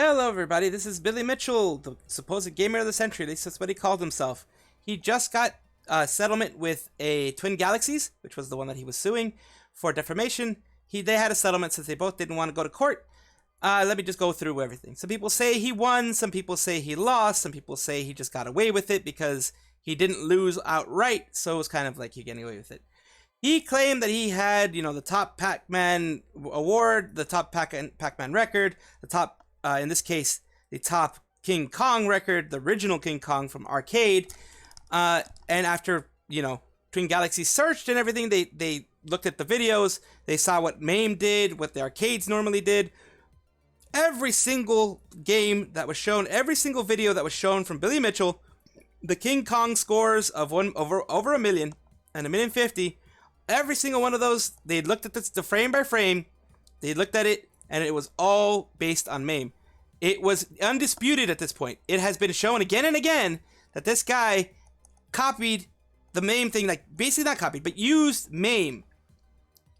Hello everybody, this is Billy Mitchell, the supposed gamer of the century. At least that's what he called himself. He just got a settlement with a Twin Galaxies, which was the one that he was suing for defamation. They had a settlement since they both didn't want to go to court. Let me just go through everything. Some people say he won, some people say he lost, some people say he just got away with it because he didn't lose outright, so it was kind of like you're getting away with it. He claimed that he had, the top Pac-Man award, the top Pac-Man record, the top in this case, the top King Kong record, the original King Kong from arcade. And after, Twin Galaxies searched and everything, they looked at the videos, they saw what MAME did, what the arcades normally did. Every single game that was shown, every single video that was shown from Billy Mitchell, the King Kong scores of over a million and 1,050,000, every single one of those, they looked at the frame by frame, they looked at it, and it was all based on MAME. It was undisputed at this point. It has been shown again and again that this guy copied the MAME thing, like basically not copied, but used MAME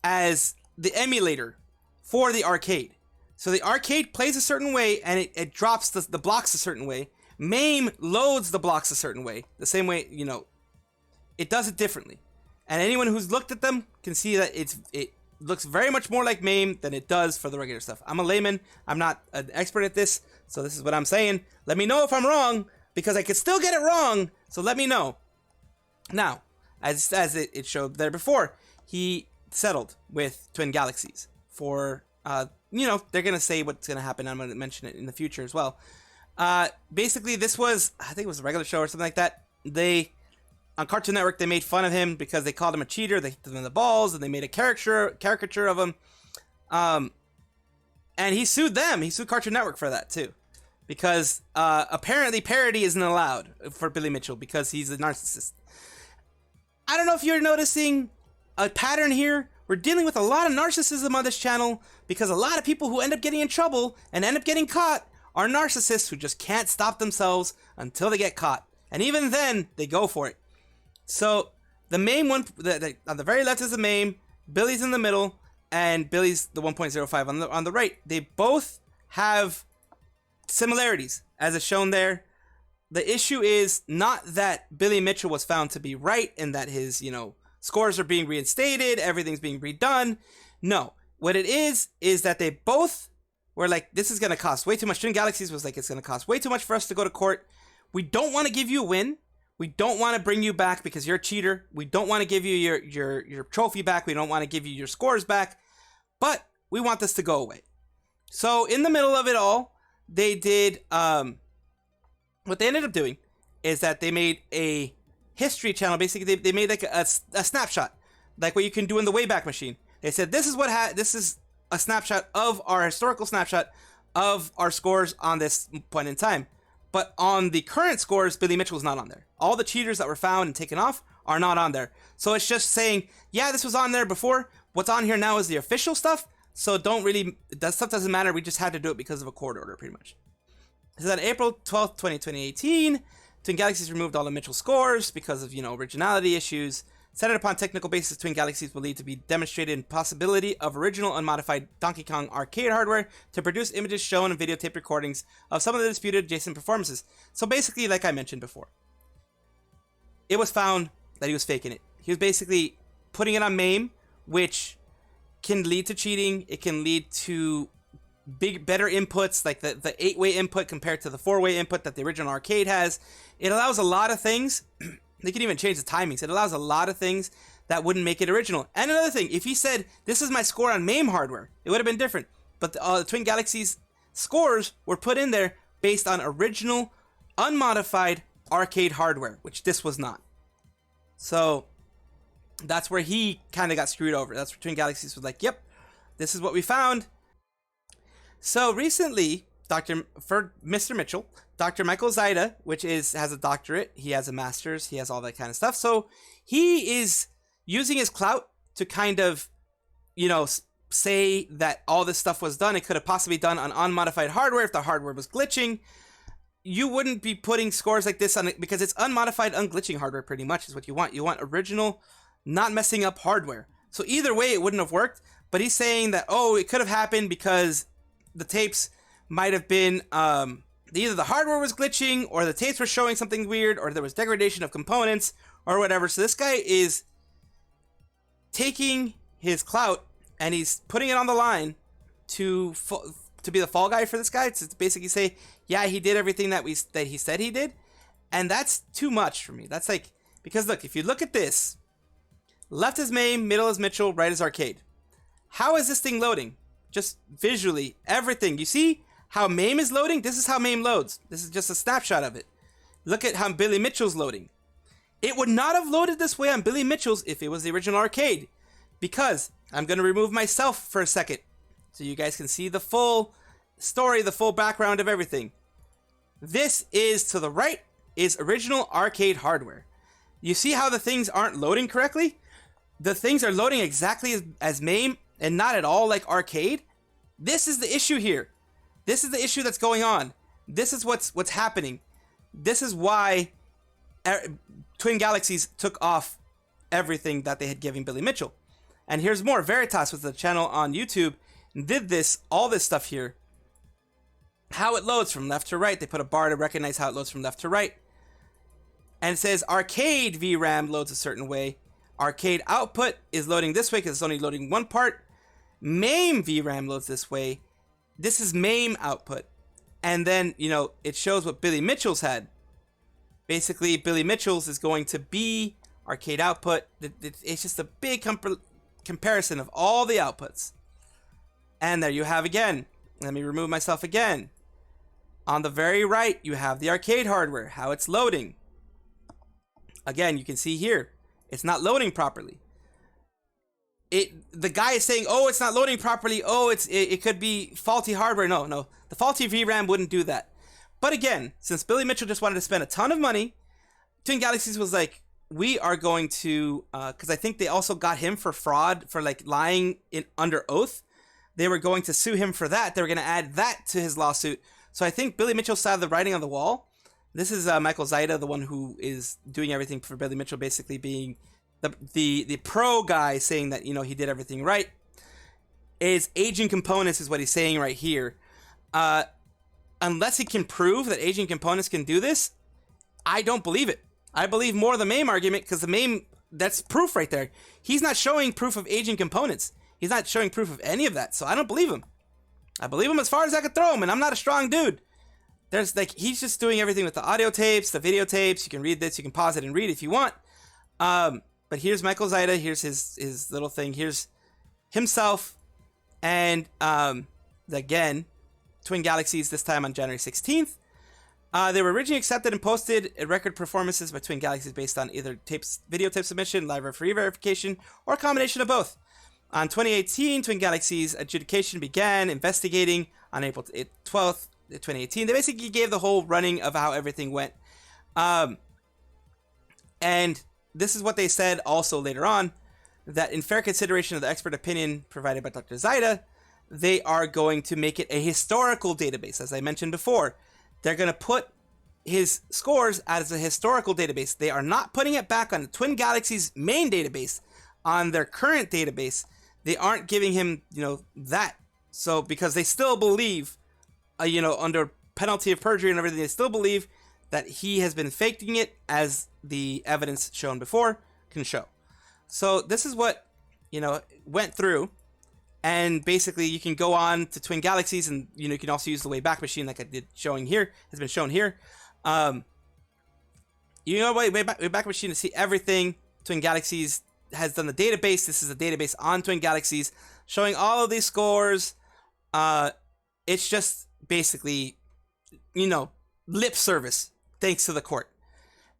as the emulator for the arcade. So the arcade plays a certain way and it drops the blocks a certain way. MAME loads the blocks a certain way. The same way, it does it differently. And anyone who's looked at them can see that it looks very much more like MAME than it does for the regular stuff. I'm a layman. I'm not an expert at this, so this is what I'm saying. Let me know if I'm wrong, because I could still get it wrong, so let me know. Now, as it showed there before, he settled with Twin Galaxies for, they're going to say what's going to happen. I'm going to mention it in the future as well. Basically, this was, I think it was a regular show or something like that. On Cartoon Network, they made fun of him because they called him a cheater. They hit him in the balls, and they made a caricature of him. And he sued them. He sued Cartoon Network for that, too. Because apparently parody isn't allowed for Billy Mitchell because he's a narcissist. I don't know if you're noticing a pattern here. We're dealing with a lot of narcissism on this channel because a lot of people who end up getting in trouble and end up getting caught are narcissists who just can't stop themselves until they get caught. And even then, they go for it. So the MAME one, on the very left is the MAME, Billy's in the middle, and Billy's the 1.05 on the right. They both have similarities, as is shown there. The issue is not that Billy Mitchell was found to be right and that his, scores are being reinstated, everything's being redone. No, what it is that they both were like, this is going to cost way too much. Twin Galaxies was like, it's going to cost way too much for us to go to court. We don't want to give you a win. We don't want to bring you back because you're a cheater. We don't want to give you your trophy back. We don't want to give you your scores back. But we want this to go away. So in the middle of it all, they did, what they ended up doing is that they made a history channel. Basically, they made like a snapshot, like what you can do in the Wayback Machine. They said, this is a snapshot of our historical snapshot of our scores on this point in time. But on the current scores, Billy Mitchell is not on there. All the cheaters that were found and taken off are not on there. So it's just saying, yeah, this was on there before. What's on here now is the official stuff. So that stuff doesn't matter. We just had to do it because of a court order, pretty much. This is on April 12th, 2018. Twin Galaxies removed all the Mitchell scores because of, originality issues. Set it upon technical basis, Twin Galaxies will lead to be demonstrated possibility of original unmodified Donkey Kong arcade hardware to produce images shown and videotape recordings of some of the disputed adjacent performances. So basically, like I mentioned before, it was found that he was faking it. He was basically putting it on MAME, which can lead to cheating. It can lead to better inputs, like the 8-way input compared to the 4-way input that the original arcade has. It allows a lot of things. They can even change the timings. It allows a lot of things that wouldn't make it original. And another thing, if he said, this is my score on MAME hardware, it would have been different. But the Twin Galaxies scores were put in there based on original, unmodified arcade hardware, which this was not. So that's where he kind of got screwed over. That's where Twin Galaxies was like, yep, this is what we found. So recently, for Mr. Mitchell, Dr. Michael Zaida, which has a doctorate, he has a master's, he has all that kind of stuff. So he is using his clout to kind of, say that all this stuff was done. It could have possibly done on unmodified hardware if the hardware was glitching. You wouldn't be putting scores like this on it because it's unmodified, unglitching hardware pretty much is what you want. You want original, not messing up hardware. So either way, it wouldn't have worked. But he's saying that, oh, it could have happened because the tapes might have been either the hardware was glitching, or the tapes were showing something weird, or there was degradation of components, or whatever. So this guy is taking his clout and he's putting it on the line to be the fall guy for this guy, to basically say, yeah, he did everything that he said he did. And that's too much for me. That's like, because look, if you look at this, left is MAME, middle is Mitchell, right is Arcade. How is this thing loading? Just visually, everything. You see how MAME is loading? This is how MAME loads. This is just a snapshot of it. Look at how Billy Mitchell's loading. It would not have loaded this way on Billy Mitchell's if it was the original Arcade. Because I'm going to remove myself for a second so you guys can see the full story, the full background of everything. This is, to the right, is original Arcade hardware. You see how the things aren't loading correctly? The things are loading exactly as MAME and not at all like Arcade. This is the issue here. This is the issue that's going on. This is what's happening. This is why Twin Galaxies took off everything that they had given Billy Mitchell. And here's more. Veritas was the channel on YouTube and did all this stuff here. How it loads from left to right. They put a bar to recognize how it loads from left to right. And it says Arcade VRAM loads a certain way. Arcade output is loading this way because it's only loading one part. MAME VRAM loads this way. This is MAME output. And then, it shows what Billy Mitchell's had. Basically, Billy Mitchell's is going to be Arcade output. It's just a big comparison of all the outputs. And there you have again. Let me remove myself again. On the very right, you have the Arcade hardware, how it's loading. Again, you can see here, it's not loading properly. The guy is saying, oh, it's not loading properly. Oh, it could be faulty hardware. No. The faulty VRAM wouldn't do that. But again, since Billy Mitchell just wanted to spend a ton of money, Twin Galaxies was like, we are going to, because I think they also got him for fraud, for like lying under oath. They were going to sue him for that. They were going to add that to his lawsuit. So I think Billy Mitchell saw the writing on the wall. This is Michael Zaida, the one who is doing everything for Billy Mitchell, basically being the pro guy, saying that, he did everything right. Is aging components is what he's saying right here. Unless he can prove that aging components can do this, I don't believe it. I believe more the MAME argument, because the MAME, that's proof right there. He's not showing proof of aging components. He's not showing proof of any of that, so I don't believe him. I believe him as far as I could throw him, and I'm not a strong dude. He's just doing everything with the audio tapes, the videotapes. You can read this, you can pause it and read if you want. But here's Michael Zaida, here's his little thing, here's himself, and again, Twin Galaxies, this time on January 16th. They were originally accepted and posted record performances by Twin Galaxies based on either videotape submission, live referee verification, or a combination of both. On 2018, Twin Galaxies adjudication began investigating on April 12th, 2018. They basically gave the whole running of how everything went. And this is what they said also later on, that in fair consideration of the expert opinion provided by Dr. Zaida, they are going to make it a historical database, as I mentioned before. They're going to put his scores as a historical database. They are not putting it back on the Twin Galaxies main database, on their current database. They aren't giving him, that. So, because they still believe, under penalty of perjury and everything, they still believe that he has been faking it, as the evidence shown before can show. So, this is what, went through. And basically, you can go on to Twin Galaxies, and you can also use the Wayback Machine, like I did showing here, has been shown here. Wayback Machine to see everything. Twin Galaxies has done the database. This is a database on Twin Galaxies showing all of these scores. It's just basically, lip service, thanks to the court.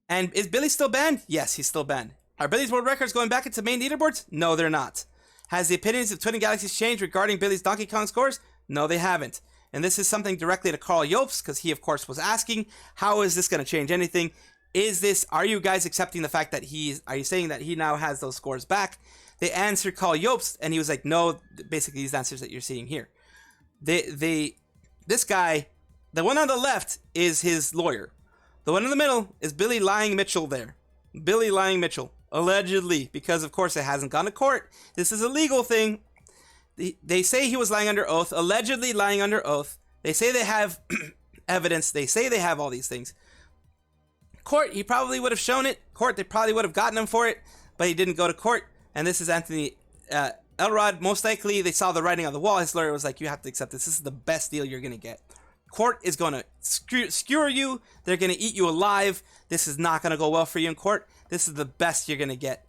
And is Billy still banned? Yes, he's still banned. Are Billy's world records going back into main leaderboards? No, they're not. Has the opinions of Twin Galaxies changed regarding Billy's Donkey Kong scores? No, they haven't. And this is something directly to Karl Jobst, because he, of course, was asking, how is this going to change anything? Are you guys accepting the fact that are you saying that he now has those scores back? They answered Karl Jobst, and he was like, no, basically these answers that you're seeing here. This guy, the one on the left is his lawyer. The one in the middle is Billy Lying Mitchell there. Billy Lying Mitchell. Allegedly, because of course it hasn't gone to court. This is a legal thing. They say he was lying under oath, allegedly lying under oath. They say they have evidence. They say they have all these things. Court, he probably would have shown it. Court, they probably would have gotten him for it, but he didn't go to court. And this is Anthony Elrod. Most likely, they saw the writing on the wall. His lawyer was like, you have to accept this. This is the best deal you're going to get. Court is going to skewer you. They're going to eat you alive. This is not going to go well for you in court. This is the best you're going to get.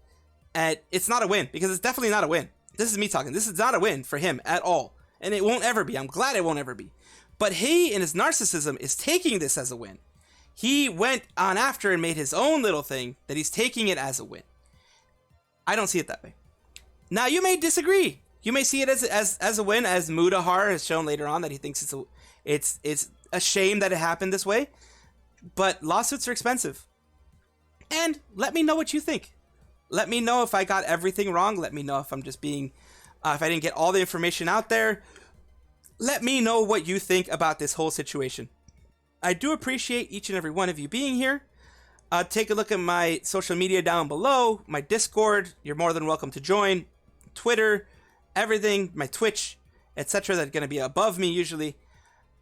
And it's not a win, because it's definitely not a win. This is me talking. This is not a win for him at all. And it won't ever be. I'm glad it won't ever be. But he, in his narcissism, is taking this as a win. He went on after and made his own little thing that he's taking it as a win. I don't see it that way. Now, you may disagree. You may see it as a win, as Mudahar has shown later on that he thinks it's a shame that it happened this way. But lawsuits are expensive. And let me know what you think. Let me know if I got everything wrong. Let me know if I'm just being, if I didn't get all the information out there. Let me know what you think about this whole situation. I do appreciate each and every one of you being here. Take a look at my social media down below, my Discord. You're more than welcome to join. Twitter, everything, my Twitch, etc. That's going to be above me usually.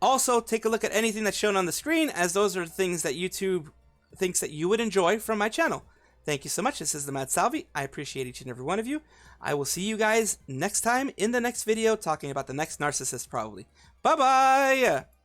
Also, take a look at anything that's shown on the screen, as those are things that YouTube thinks that you would enjoy from my channel. Thank you so much. This is the Mad Salvi. I appreciate each and every one of you. I will see you guys next time in the next video, talking about the next narcissist probably. Bye-bye!